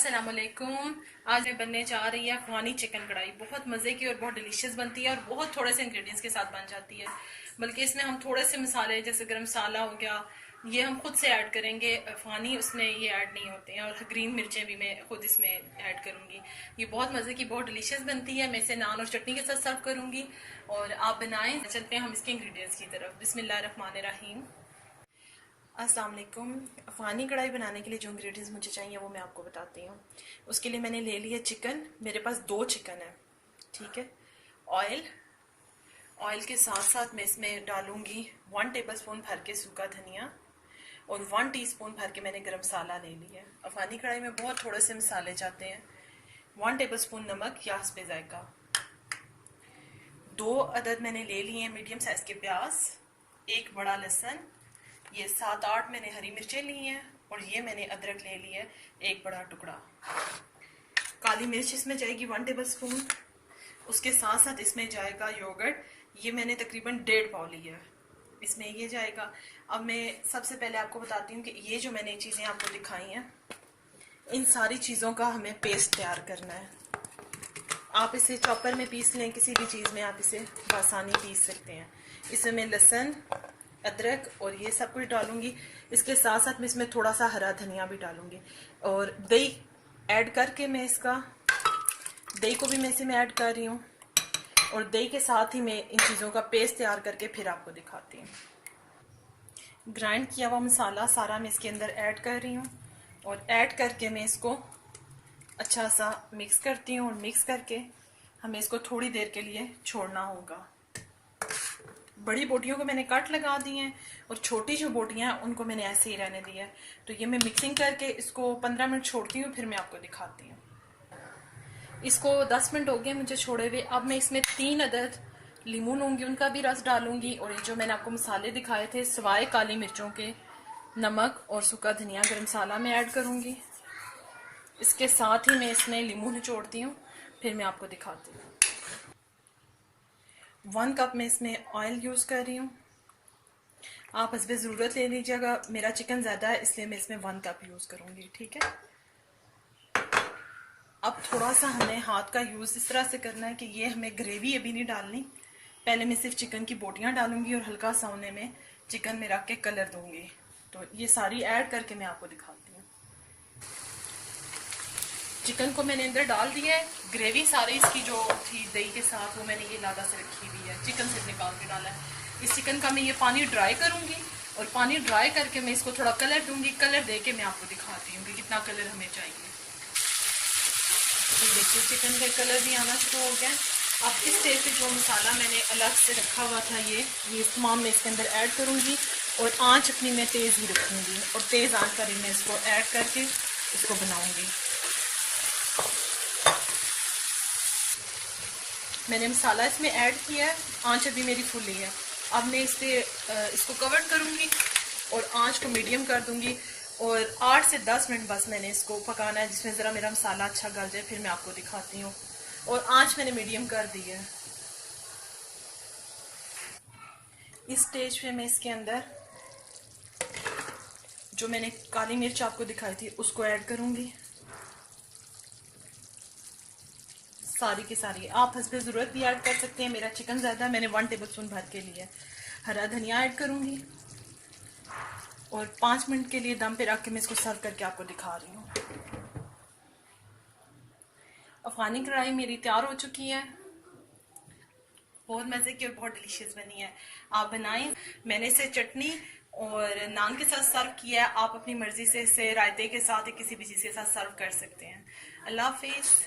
अस्सलाम वालेकुम। आज मैं बनने जा रही है अफगानी चिकन कढ़ाई। बहुत मज़े की और बहुत डिलीशियस बनती है और बहुत थोड़े से इंग्रेडिएंट्स के साथ बन जाती है। बल्कि इसमें हम थोड़े से मसाले जैसे गरम मसाला हो गया, ये हम खुद से ऐड करेंगे। अफगानी उसमें ये ऐड नहीं होते हैं, और ग्रीन मिर्चें भी मैं खुद इसमें ऐड करूँगी। ये बहुत मज़े की बहुत डिलीशियस बनती है। मैं इसे नान और चटनी के साथ सर्व करूँगी और आप बनाएं। चलते हैं हम इसके इंग्रेडिएंट्स की तरफ। बिस्मिल्लाहिर्रहमानिर्रहीम। अस्सलाम वालेकुम। अफ़गानी कढ़ाई बनाने के लिए जो इंग्रेडिएंट्स मुझे चाहिए वो मैं आपको बताती हूँ। उसके लिए मैंने ले लिया चिकन। मेरे पास 2 चिकन है, ठीक है। ऑयल ऑयल के साथ साथ मैं इसमें डालूंगी 1 टेबलस्पून भर के सूखा धनिया और 1 टीस्पून भर के मैंने गरम मसाला ले लिया है। अफ़गानी कढ़ाई में बहुत थोड़े से मसाले जाते हैं। 1 टेबलस्पून नमक या हस्बे जायका। 2 अदद मैंने ले लिए हैं मीडियम साइज के प्याज, 1 बड़ा लहसुन, ये 7-8 मैंने हरी मिर्चें ली हैं और ये मैंने अदरक ले लिया है 1 बड़ा टुकड़ा। काली मिर्च इसमें जाएगी 1 टेबलस्पून। उसके साथ साथ इसमें जाएगा योगर्ट, ये मैंने तकरीबन 1.5 पाव लिया है, इसमें ये जाएगा। अब मैं सबसे पहले आपको बताती हूँ कि ये जो मैंने चीज़ें आपको दिखाई हैं, इन सारी चीज़ों का हमें पेस्ट तैयार करना है। आप इसे चॉपर में पीस लें, किसी भी चीज़ में आप इसे आसानी पीस सकते हैं। इसमें मैं लहसुन, अदरक और ये सब कुछ डालूंगी। इसके साथ साथ मैं इसमें थोड़ा सा हरा धनिया भी डालूंगी और दही ऐड करके मैं दही को भी मैं इसे में ऐड कर रही हूँ और दही के साथ ही मैं इन चीज़ों का पेस्ट तैयार करके फिर आपको दिखाती हूँ। ग्राइंड किया हुआ मसाला सारा मैं इसके अंदर ऐड कर रही हूँ और ऐड करके मैं इसको अच्छा सा मिक्स करती हूँ और मिक्स करके हमें इसको थोड़ी देर के लिए छोड़ना होगा। बड़ी बोटियों को मैंने कट लगा दी हैं और छोटी जो बोटियां हैं उनको मैंने ऐसे ही रहने दिया है। तो ये मैं मिक्सिंग करके इसको 15 मिनट छोड़ती हूँ, फिर मैं आपको दिखाती हूँ। इसको 10 मिनट हो गए मुझे छोड़े हुए। अब मैं इसमें 3 अदद लीमू लूँगी, उनका भी रस डालूंगी और ये जो मैंने आपको मसाले दिखाए थे सिवाय काली मिर्चों के, नमक और सूखा धनिया गरम मसाला में ऐड करूँगी। इसके साथ ही मैं इसमें लीमू निचोड़ती हूँ, फिर मैं आपको दिखाती हूँ। 1 कप में इसमें ऑयल यूज़ कर रही हूँ। आप हस्बे ज़रूरत ले लीजिएगा, मेरा चिकन ज़्यादा है इसलिए मैं इसमें 1 कप यूज़ करूँगी, ठीक है। अब थोड़ा सा हमें हाथ का यूज़ इस तरह से करना है कि ये हमें ग्रेवी अभी नहीं डालनी। पहले मैं सिर्फ चिकन की बोटियाँ डालूंगी और हल्का सा उन्हें मैं चिकन में रख के कलर दूंगी। तो ये सारी ऐड करके मैं आपको दिखाती हूँ। चिकन को मैंने अंदर डाल दिया है। ग्रेवी सारी इसकी जो थी दही के साथ वो मैंने ये लादा से रखी हुई है, चिकन से निकाल के डाला है। इस चिकन का मैं ये पानी ड्राई करूंगी और पानी ड्राई करके मैं इसको थोड़ा कलर दूंगी। कलर दे के मैं आपको दिखाती हूँ कि कितना कलर हमें चाहिए। ये देखिए चिकन का कलर भी आना शुरू हो गया। अब इस स्टेज पे जो मसाला मैंने अलग से रखा हुआ था ये तमाम मैं इसके अंदर ऐड करूंगी और आंच अपनी मैं तेज़ ही रखूंगी और तेज़ आंच पर मैं इसको ऐड करके इसको बनाऊंगी। मैंने मसाला इसमें ऐड किया है, आंच अभी मेरी फुल ही है। अब मैं इसको कवर करूंगी और आंच को मीडियम कर दूंगी और 8 से 10 मिनट बस मैंने इसको पकाना है, जिसमें ज़रा मेरा मसाला अच्छा गल जाए, फिर मैं आपको दिखाती हूँ। और आंच मैंने मीडियम कर दी है। इस स्टेज पे मैं इसके अंदर जो मैंने काली मिर्च आपको दिखाई थी उसको ऐड करूंगी, सारी की सारी। आप हस्बे ज़रूरत भी ऐड कर सकते हैं, मेरा चिकन ज़्यादा है, मैंने 1 टेबलस्पून भर के लिए। हरा धनिया ऐड करूंगी और 5 मिनट के लिए दम पे रख के मैं इसको सर्व करके आपको दिखा रही हूँ। अफगानी कढ़ाई मेरी तैयार हो चुकी है, बहुत मज़े की और बहुत डिलीशियस बनी है। आप बनाएं। मैंने इसे चटनी और नान के साथ सर्व किया है। आप अपनी मर्जी से इसे रायते के साथ या किसी भी चीज़ के साथ सर्व कर सकते हैं। अल्लाह हाफिज़।